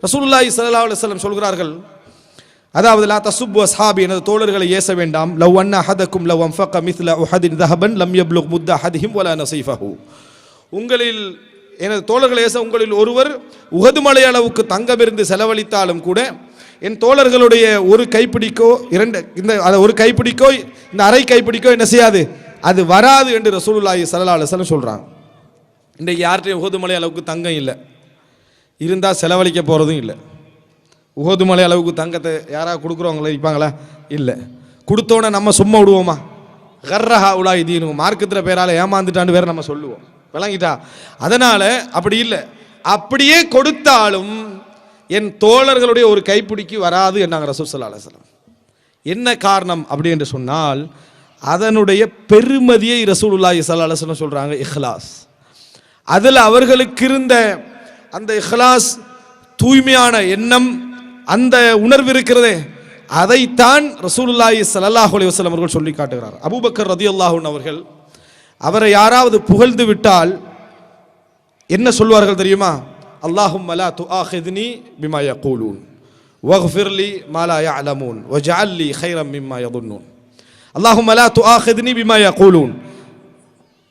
ரசூலுல்லாஹி ஸல்லல்லாஹு அலைஹி வஸல்லம் சொல்கிறார்கள், அதாவது லா தசுப்பு அஸ்ஹாபி, எனது தோழர்களை ஏச வேண்டாம். லவ் அன்ன அஹதக்கும் லவ் அன்ஃபக மிஸ்ல உஹதின் ذهبا லம் யப்லுக் முத்த அஹதிஹிம் வலா நஸீஃபஹு. உங்களில் எனது தோழர்களை ஏச உங்களில் ஒருவர் உஹது மலை அளவுக்கு தங்கமிருந்து செலவழித்தாலும் கூட என் தோழர்களுடைய ஒரு கைப்பிடிக்கோ இந்த ஒரு கைப்பிடிக்கோ இந்த அரை கைப்பிடிக்கோ என்ன செய்யாது, அது வராது என்று ரசூலுல்லாஹி ஸல்லல்லாஹு அலைஹி வஸல்லம் சொல்றாங்க. இன்றைக்கு யார்கிட்டையும் உஹது மலை அளவுக்கு தங்கம் இல்லை, இருந்தால் செலவழிக்க போகிறதும் இல்லை. உஹது மலை அளவுக்கு தங்கத்தை யாராவது கொடுக்குறவங்கள இருப்பாங்களா? இல்லை. கொடுத்தோன்னே நம்ம சும்மா விடுவோமா? கர்ரஹா உலா இதீனு, மார்க்கத்தில் பேரால் ஏமாந்துட்டான்னு வேற நம்ம சொல்லுவோம், விளங்கிட்டா? அதனால அப்படி இல்லை. அப்படியே கொடுத்தாலும் என் தோழர்களுடைய ஒரு கைப்பிடிக்கு வராது என்னாங்க ரசூல் ஸல்லல்லாஹு அலைஹி வஸல்லம். என்ன காரணம் அப்படி என்று சொன்னால், அதனுடைய பெருமதியை ரசூலுல்லாஹி ஸல்லல்லாஹு அலைஹி வஸல்லம் சொல்றாங்க, இஹ்லாஸ். அதில் அவர்களுக்கு இருந்த அந்த இஹ்லாஸ், தூய்மையான எண்ணம், அந்த உணர்வு இருக்கிறதே, அதைத்தான் ரசூலுல்லாஹி ஸல்லல்லாஹு அலைஹி வஸல்லம் அவர்கள் சொல்லி காட்டுகிறார். அபூபக்கர் ரலியல்லாஹு அன்ஹு அவர்கள் அவரை யாராவது புகழ்ந்து விட்டால் என்ன சொல்வார்கள் தெரியுமா? அல்லாஹும்ம லா துஆஹித்னி பிமா யகூலூன் வக்ஃபிர் லி மா லா யஅலமூன் வஜஅல் லி கைரம் மிம்மா யظنون. அல்லாஹும்ம லா துஆஹித்னி பிமா யகூலூன்.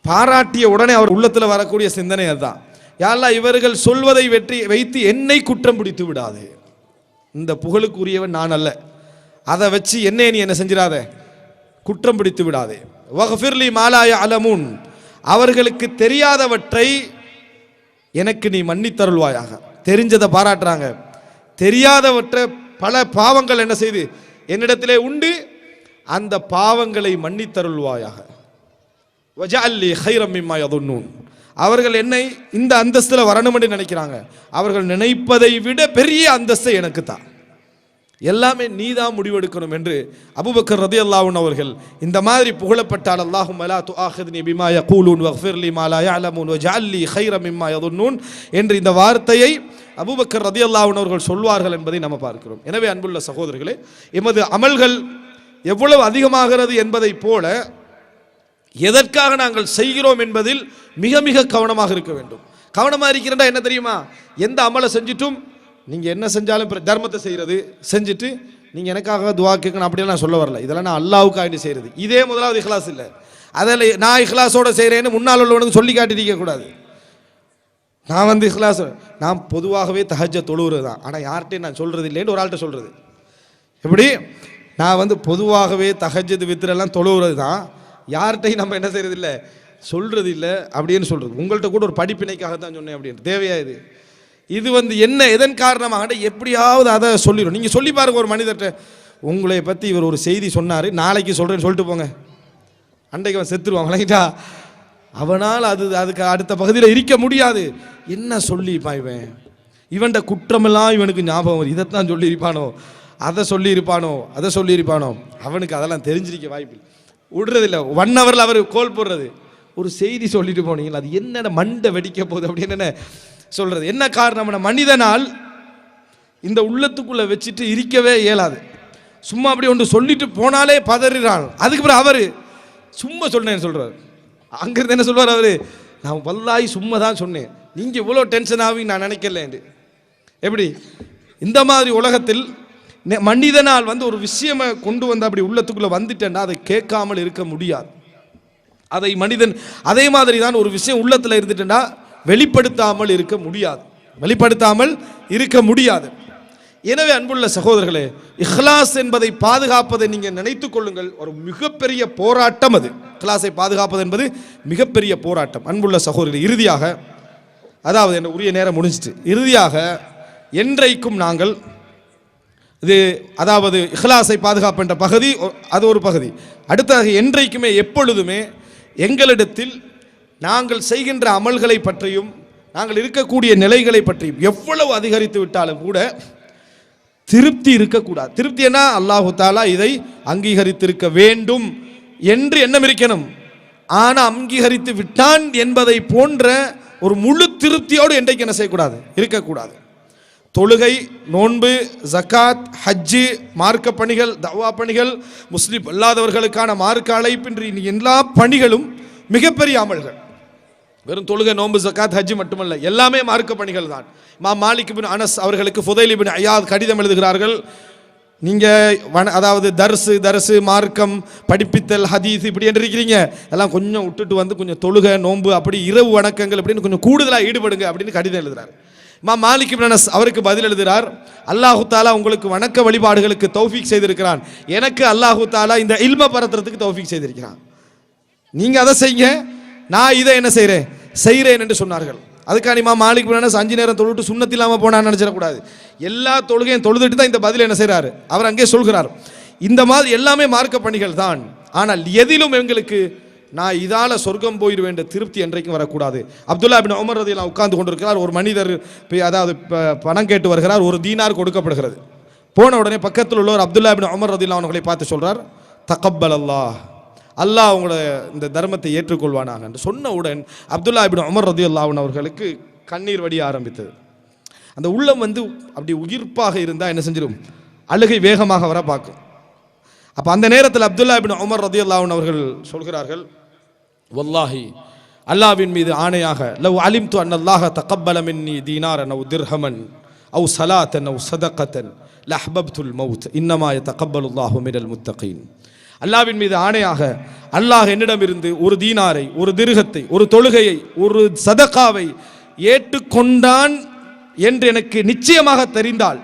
பாராட்டிய உடனே அவர் உள்ளத்தில் வரக்கூடிய சிந்தனை அதுதான், யா அல்லாஹ் இவர்கள் சொல்வதை வைத்து என்னை குற்றம் பிடித்து விடாதே. இந்த புகழுக்குரியவன் நான் அல்ல, அதை வச்சு என்னை நீ என்ன செஞ்சிடாத, குற்றம் பிடித்து விடாதே. வக்ஃபிர் லி மா லா யஅலமூன், அவர்களுக்கு தெரியாதவற்றை எனக்கு நீ மன்னித்தருள்வாயாக. தெரிஞ்சதை பாராட்டுறாங்க, தெரியாதவற்றை பல பாவங்கள் என்ன செய்து என்னிடத்திலே உண்டு, அந்த பாவங்களை மன்னித்தருள்வாயாக. வஜஅல் லி கைரம் மிம்மா யظنون. அவர்கள் என்னை இந்த அந்தஸ்தில் வரணும் என்று நினைக்கிறாங்க, அவர்கள் நினைப்பதை விட பெரிய அந்தஸ்தை எனக்கு தான், எல்லாமே நீதான் முடிவெடுக்கணும் என்று அபூபக்கர் ரலியல்லாஹு அன்ஹு அவர்கள் இந்த மாதிரி புகழப்பட்டால், அல்லாஹும்ம லா துஆஹித்னி பிமா யகூலூன் வக்ஃபிர் லி மா லா யஅலமூன் வஜஅல் லி கைரம் மிம்மா யظنون என்று இந்த வார்த்தையை அபூபக்கர் ரலியல்லாஹு அன்ஹு அவர்கள் சொல்வார்கள் என்பதை நம்ம பார்க்கிறோம். எனவே அன்புள்ள சகோதரர்களே, எமது அமல்கள் எவ்வளவு அதிகமாகிறது என்பதை போல எதற்காக நாங்கள் செய்கிறோம் என்பதில் மிக மிக கவனமாக இருக்க வேண்டும். கவனமாக இருக்கிறதா என்ன தெரியுமா? எந்த அமலை செஞ்சுட்டும் நீங்கள் என்ன செஞ்சாலும் தர்மத்தை செய்கிறது செஞ்சுட்டு நீங்கள் எனக்காக துவா கேட்கணும் அப்படிலாம் நான் சொல்ல வரல. இதெல்லாம் நான் அல்லாஹ்வுக்காக செய்கிறது. இதே முதலாவது இஹ்லாஸ் இல்லை. அதில் நான் இஹ்லாஸோடு செய்கிறேன்னு முன்னால் உள்ளவனுக்கு சொல்லி காட்டிருக்க கூடாது. நான் இஹ்லாஸ், நான் பொதுவாகவே தஹஜ்ஜத் தொழுகிறது தான், ஆனால் யார்கிட்டையும் நான் சொல்கிறது இல்லைன்னு ஒரு ஆள்கிட்ட சொல்கிறது. எப்படி? நான் பொதுவாகவே தஹஜ்ஜத் வித்ரெல்லாம் தொழுகிறது தான், யார்கிட்டையும் நம்ம என்ன செய்கிறது இல்லை, சொல்கிறது இல்லை அப்படின்னு சொல்கிறது. உங்கள்கிட்ட கூட ஒரு படிப்பினைக்காக தான் சொன்னேன் அப்படின்னு. தேவையா இது? இது என்ன எதன் காரணமாக எப்படியாவது அதை சொல்லிடும். நீங்கள் சொல்லி பாருங்க ஒரு மனிதர்கிட்ட, உங்களை பற்றி இவர் ஒரு செய்தி சொன்னார், நாளைக்கு சொல்கிறேன்னு சொல்லிட்டு போங்க, அன்றைக்கு அவன் செத்துருவான், விளங்கிட்டா? அவனால் அதுக்கு அடுத்த பகுதியில் இருக்க முடியாது. என்ன சொல்லியிருப்பான் இவன், இவன்ட குற்றமெல்லாம் இவனுக்கு ஞாபகம் வரும், இதைத்தான் சொல்லியிருப்பானோ, அதை சொல்லியிருப்பானோ, அவனுக்கு அதெல்லாம் தெரிஞ்சிருக்க வாய்ப்பு விடுறதில்லை. 1 ஹவரில் அவர் கோல் போடுறது, ஒரு செய்தி சொல்லிட்டு போனீங்களா, அது என்னென்ன மண்டை வெடிக்க போகுது அப்படின்னு என்ன சொல்றது. என்ன காரணம்? மனிதனால் இந்த உள்ளத்துக்குள்ள வச்சுட்டு இருக்கவே இயலாது. சும்மா அப்படி ஒன்று சொல்லிட்டு போனாலே பதறான். அதுக்கு பிறகு அவரு சும்மா சொன்னேன்னு சொல்றாரு. அங்கிருந்து என்ன சொல்வார் அவரு, நான் வல்லாஹி சும்மா தான் சொன்னேன், நீங்க இவ்வளோ டென்ஷன் ஆகி நான் நினைக்கல. எப்படி? இந்த மாதிரி உலகத்தில் மனிதனால் ஒரு விஷயமை கொண்டு வந்து அப்படி உள்ளத்துக்குள்ள வந்துட்டேன்னா அதை கேட்காமல் இருக்க முடியாது. அதை மனிதன் அதே மாதிரி தான் ஒரு விஷயம் உள்ளத்தில் இருந்துட்டேன்னா வெளிப்படுத்தாமல் இருக்க முடியாது. எனவே அன்புள்ள சகோதரர்களே, இஹ்லாஸ் என்பதை பாதுகாப்பதை நீங்கள் நினைத்துக் கொள்ளுங்கள், ஒரு மிகப்பெரிய போராட்டம் அது. இஹ்லாஸை பாதுகாப்பது என்பது மிகப்பெரிய போராட்டம். அன்புள்ள சகோதரர்களே, இறுதியாக, அதாவது என்ன உரிய நேரம் முடிஞ்சிட்டு, இறுதியாக என்றைக்கும் நாங்கள் அதாவது இஹ்லாஸை பாதுகாப்பு என்ற பகுதி அது ஒரு பகுதி. அடுத்ததாக என்றைக்குமே எப்பொழுதுமே எங்களிடத்தில் நாங்கள் செய்கின்ற அமல்களை பற்றியும் நாங்கள் இருக்கக்கூடிய நிலைகளை பற்றியும் எவ்வளவு அதிகரித்து விட்டாலும் கூட திருப்தி இருக்கக்கூடாது. திருப்தினா அல்லாஹு தாலா இதை அங்கீகரித்திருக்க வேண்டும் என்று எண்ணம் இருக்கணும். ஆனால் அங்கீகரித்து விட்டான் என்பதை போன்ற ஒரு முழு திருப்தியோடு என்றைக்கு என்ன செய்யக்கூடாது, இருக்கக்கூடாது. தொழுகை, நோன்பு, ஜக்காத், ஹஜ்ஜு, மார்க்க பணிகள், தவா பணிகள், முஸ்லிம் அல்லாதவர்களுக்கான மார்க்க அழைப்பின்றி எல்லா பணிகளும் மிகப்பெரிய அமல்கள். வெறும் தொழுகை, நோன்பு, ஜக்காத், ஹஜ் மட்டுமல்ல, எல்லாமே மார்க்க பணிகள் தான். இமாம் மாலிக் இப்னு அனஸ் அவர்களுக்கு ஃபுதைல் இப்னு ஐயாத் கடிதம் எழுதுகிறார்கள். நீங்கள் அதாவது தர்சு மார்க்கம் படிப்பித்தல் ஹதீஸ் இப்படி என்று இருக்கிறீங்க, எல்லாம் கொஞ்சம் விட்டுட்டு வந்து கொஞ்சம் தொழுகை, நோன்பு, அப்படி இரவு வணக்கங்கள் அப்படின்னு கொஞ்சம் கூடுதலாக ஈடுபடுங்க அப்படின்னு கடிதம் எழுதுகிறார். இமாம் மாலிக் இப்னு அனஸ் அவருக்கு பதில் எழுதுகிறார், அல்லாஹு தாலா உங்களுக்கு வணக்க வழிபாடுகளுக்கு தௌஃபீக் செய்திருக்கிறான், எனக்கு அல்லாஹு தாலா இந்த இல்ம பரத்துறதுக்கு தௌஃபீக் செய்திருக்கிறான். நீங்கள் அதை செய்யுங்க, நான் இதை என்ன செய்கிறேன் என்று சொன்னார்கள். அதுக்கான இமாம் மாலிக் இப்னு அனஸ் 5 நேரம் தொழுட்டு சுன்னத் இல்லாமல் போனான்னு நினச்சிடக்கூடாது. எல்லா தொழுகையும் தொழுதுட்டு தான் இந்த பதில் என்ன செய்கிறாரு, அவர் அங்கே சொல்கிறார். இந்த மாதிரி எல்லாமே மார்க்க பணிகள் தான். ஆனால் எதிலும் எங்களுக்கு நான் இதால சொர்க்கம் போயிடுவேன் என்ற திருப்தி என்றைக்கும் வரக்கூடாது. அப்துல்லா இப்னு உமர் ரலியல்லாஹு உட்கார்ந்து கொண்டிருக்கிறார். ஒரு மனிதர் அதாவது பணம் கேட்டு வருகிறார். ஒரு தீனார் கொடுக்கப்படுகிறது. போன உடனே பக்கத்தில் உள்ளவர் அப்துல்லா இப்னு உமர் ரலியல்லாஹு அவர்களை பார்த்து சொல்றார், தகப்பல் அல்லாஹ், அல்லாஹ் உங்களை இந்த தர்மத்தை ஏற்றுக்கொள்வானாக என்று சொன்னவுடன் அப்துல்லா இப்னு உமர் ரலியல்லாஹு அவர்களுக்கு கண்ணீர் வடிய ஆரம்பித்தது. அந்த உள்ளம் அப்படி உயிர்ப்பாக இருந்தால் என்ன செஞ்சிடும், அழுகை வேகமாக வர பார்க்கும். அப்போ அந்த நேரத்தில் அப்துல்லா இப்னு உமர் ரலியல்லாஹு அவர்கள் சொல்கிறார்கள், வல்லாஹி, அல்லாஹ்வின் மீது ஆணையாக, லவ் அலிம்து அன்னல்லாஹ தகப்பல மின்னி தீனாரன் அவ் திர்ஹமன் அவ் ஸலாத்தன் அவ் ஸதகத்தன் லஹ்பப்துல் மௌத் இன்னமா யதகப்பலுல்லாஹு மினல் முத்தகீன். அல்லாஹ்வின் மீது ஆணையாக, அல்லாஹ் என்னிடமிருந்து ஒரு தீனாரை, ஒரு திர்ஹத்தை, ஒரு தொழுகையை, ஒரு சதகாவை ஏற்றுக்கொண்டான் என்று எனக்கு நிச்சயமாக தெரிந்தால்,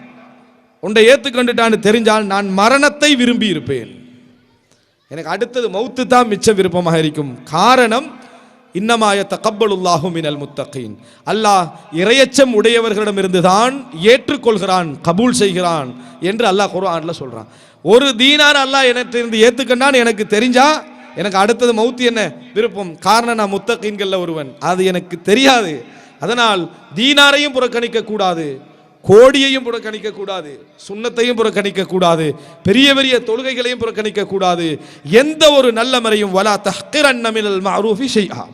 உன்னை ஏற்றுக்கொண்டுட்டான்னு தெரிஞ்சால் நான் மரணத்தை விரும்பி இருப்பேன். எனக்கு அடுத்தது மௌத்து தான் மிச்சம் விருப்பமாக இருக்கும். காரணம், இன்னமாய தகப்பலுல்லாஹு மினல் முத்தகீன், அல்லாஹ் இறையச்சம் உடையவர்களிடமிருந்து தான் ஏற்றுக்கொள்கிறான், கபூல் செய்கிறான் என்று அல்லாஹ் குர்ஆன்ல சொல்றான். ஒரு தீனார் அல்லாஹ் என்னிடமிருந்து ஏற்றுக்கொண்டான் எனக்கு தெரிஞ்சா எனக்கு அடுத்தது மௌத்து என்ன விருப்பம். காரணம், நான் முத்தகீன்கள்ல ஒருவன், அது எனக்கு தெரியாது. அதனால் தீனாரையும் புறக்கணிக்க கூடாது, கோடியையும் புறக்கணிக்க கூடாது, சுன்னத்தையும் புறக்கணிக்க கூடாது, பெரிய பெரிய தொழுகைகளையும் புறக்கணிக்க கூடாது, எந்த ஒரு நல்ல முறையும் வலா தஹ்கிரன்ன மினல் மஅரூஃபி ஷைஆ,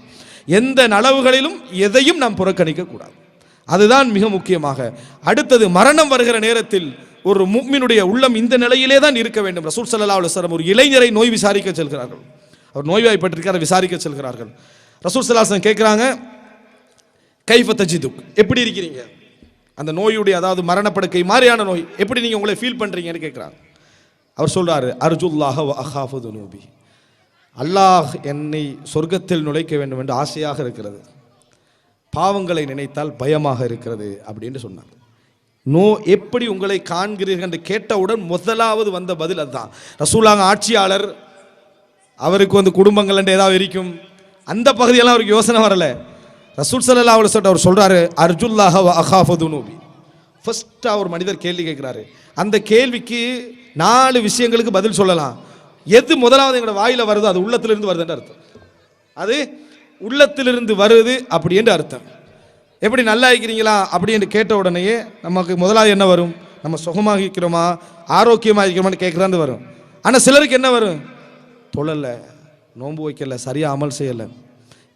எந்த நலவுகளிலும் எதையும் நாம் புறக்கணிக்க கூடாது. அதுதான் மிக முக்கியமாக. அடுத்தது, மரணம் வருகிற நேரத்தில் ஒரு முஃமினுடைய உள்ளம் இந்த நிலையிலே தான் இருக்க வேண்டும். ரசூல் ஸல்லல்லாஹு அலைஹி வஸல்லம் ஒரு இளைஞரை நோய் விசாரிக்க செல்கிறார்கள். அவர் நோய்வாய்ப்பட்டிருக்கார், விசாரிக்க செல்கிறார்கள். ரசூல் ஸல்லல்லாஹு அலைஹி வஸல்லம் கேட்குறாங்க, கைஃப தஜிதுக், எப்படி இருக்கிறீங்க, அந்த நோயுடைய அதாவது மரணப்படுக்கை மாதிரியான நோய், எப்படி நீங்கள் உங்களை ஃபீல் பண்ணுறீங்கன்னு கேட்குறாங்க. அவர் சொல்கிறாரு, அர்ஜுல்லாஹ வ அஹாஃபு துனூபி, அல்லாஹ் என்னை சொர்க்கத்தில் நுழைக்க வேண்டும் என்று ஆசையாக இருக்கிறது, பாவங்களை நினைத்தால் பயமாக இருக்கிறது அப்படின்னு சொன்னார். எப்படி உங்களை காண்கிறீர்கள் என்று கேட்டவுடன் முதலாவது வந்த பதில் அதுதான். ரசூலுல்லாஹ் ஆட்சியாளர், அவருக்கு குடும்பங்கள் ஏதாவது இருக்கும், அந்த பகுதியெல்லாம் அவருக்கு யோசனை வரலை. ரசூல் ஸல்லல்லாஹு அலைஹி வஸல்லம் அவர் சொல்றாரு, அர்ஜுல்லாஹ வ அகாஃபு துனூபி. ஃபர்ஸ்ட் ஒரு மனிதர் கேள்வி கேட்கிறாரு. அந்த கேள்விக்கு 4 விஷயங்களுக்கு பதில் சொல்லலாம். எது முதலாவது எங்களோட வாயில வருதோ அது உள்ளத்திலிருந்து வருதுன்னு அர்த்தம். அது உள்ளத்திலிருந்து வருது அப்படி என்று அர்த்தம். எப்படி நல்லா இருக்கிறீங்களா அப்படி என்று கேட்ட உடனேயே நமக்கு முதலாவது என்ன வரும், நம்ம சுகமாக இருக்கிறோமா, ஆரோக்கியமாக இருக்கிறோமான்னு கேட்குறாந்து வரும். ஆனால் சிலருக்கு என்ன வரும், தொழலை, நோன்பு வைக்கல, சரியாக அமல் செய்யலை,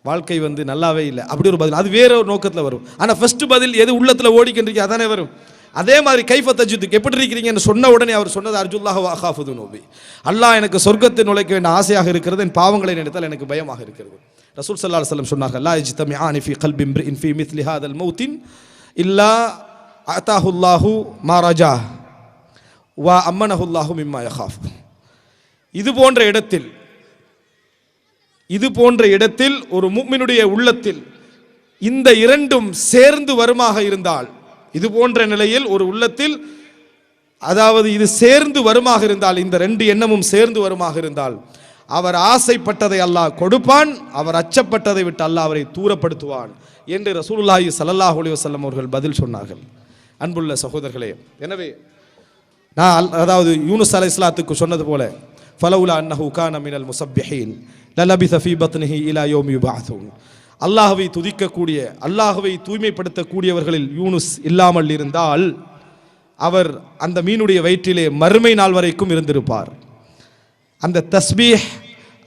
வாழ்க்கை நல்லாவே இல்லை, அப்படி ஒரு பதில். அது வேற ஒரு நோக்கத்தில் வரும். ஆனால் ஃபர்ஸ்ட் பதில் எது உள்ளத்தில் ஓடிக்கின்றீங்க அதானே வரும். அதே மாதிரி கைஃப தஜிதுக், எப்படி இருக்கிறீங்கன்னு சொன்ன உடனே அவர் சொன்னது அர்ஜுல்லாஹ வ அகாஃபு துனூபி, அல்லாஹ் எனக்கு சொர்க்கத்தை நுழைக்க வேண்டிய ஆசையாக இருக்கிறது, என் பாவங்களை நினைத்தால் எனக்கு பயமாக இருக்கிறது. ரசூல் ஸல்லல்லாஹு அலைஹி வஸல்லம் சொன்னார்கள், லா யஜ்தமிஆனி ஃபீ கல்பி இம்ரிஇன் ஃபீ மிஸ்லி ஹாதல் மௌத்தின் இல்லா அதாஹுல்லாஹு மா ரஜா வ அம்மனஹுல்லாஹு மிம்மா யகாஃப். இது போன்ற இடத்தில் ஒரு முஃமினுடைய உள்ளத்தில் இந்த இரண்டும் சேர்ந்து வருமாக இருந்தால், இது போன்ற நிலையில் ஒரு உள்ளத்தில் அதாவது இது சேர்ந்து வருமாக இருந்தால், இந்த 2 எண்ணமும் சேர்ந்து வருமாக இருந்தால், அவர் ஆசைப்பட்டதை அல்லாஹ் கொடுப்பான், அவர் அச்சப்பட்டதை விட்டு அல்லாஹ் அவரை தூரப்படுத்துவான் என்று ரசூலுல்லாஹி ஸல்லல்லாஹு அலைஹி வஸல்லம் அவர்கள் பதில் சொன்னார்கள். அன்புள்ள சகோதரர்களே, எனவே நான் அதாவது யூனுஸ் அலைஹிஸ்ஸலாத்துக்கு சொன்னது போல, ஃபலவுலா அன்னஹு கான மினல் முஸப்பிஹீன் லலபிஸ ஃபீ பத்னிஹி இலா யௌமி யுபஅஸூன். அல்லாஹ்வை துதிக்கக்கூடிய, அல்லாஹ்வை தூய்மைப்படுத்தக்கூடியவர்களில் யூனுஸ் இல்லாமல் இருந்தால் அவர் அந்த மீனுடைய வயிற்றிலே மறுமை நாள் வரைக்கும் இருந்திருப்பார். அந்த தஸ்பீஹ்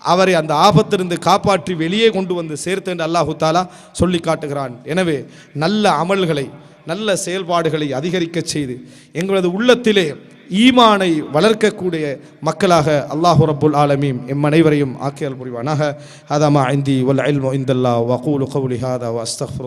அவரை அந்த ஆபத்திலிருந்து காப்பாற்றி வெளியே கொண்டு வந்து சேர்த்து என்று அல்லாஹு தாலா சொல்லி காட்டுகிறான். எனவே நல்ல அமல்களை, நல்ல செயல்பாடுகளை அதிகரிக்க செய்து எங்களது உள்ளத்திலே ஈமானை வளர்க்கக்கூடிய மக்களாக அல்லாஹு ரப்புல் ஆலமீன் எம் அனைவரையும் ஆக்கியல் புரிவானாக. ஹதா மா இந்தி வல் இல்மு இந்தல்லாஹ் வ அகூலு கௌலி ஹாதா வ அஸ்தக்ஃபிரு